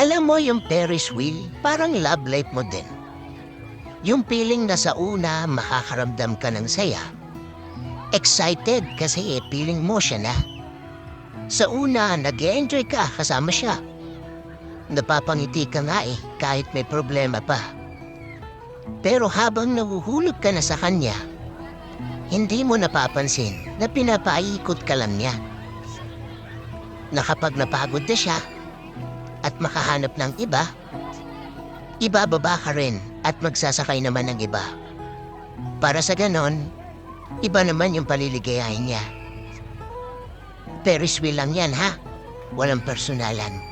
Alam mo yung Ferris wheel, parang love life mo din. Yung feeling na sa una makakaramdam ka ng saya. Excited kasi feeling mo siya na. Sa una, nag-e-enjoy ka kasama siya. Napapangiti ka nga kahit may problema pa. Pero habang nahuhulog ka na sa kanya, hindi mo napapansin na pinapaikot ka lang niya. Na kapag napagod na siya at makahanap ng iba, ibababa ka rin at magsasakay naman ng iba. Para sa ganon, iba naman yung paliligayahin niya. Ferris wheel lang yan ha, walang personalan.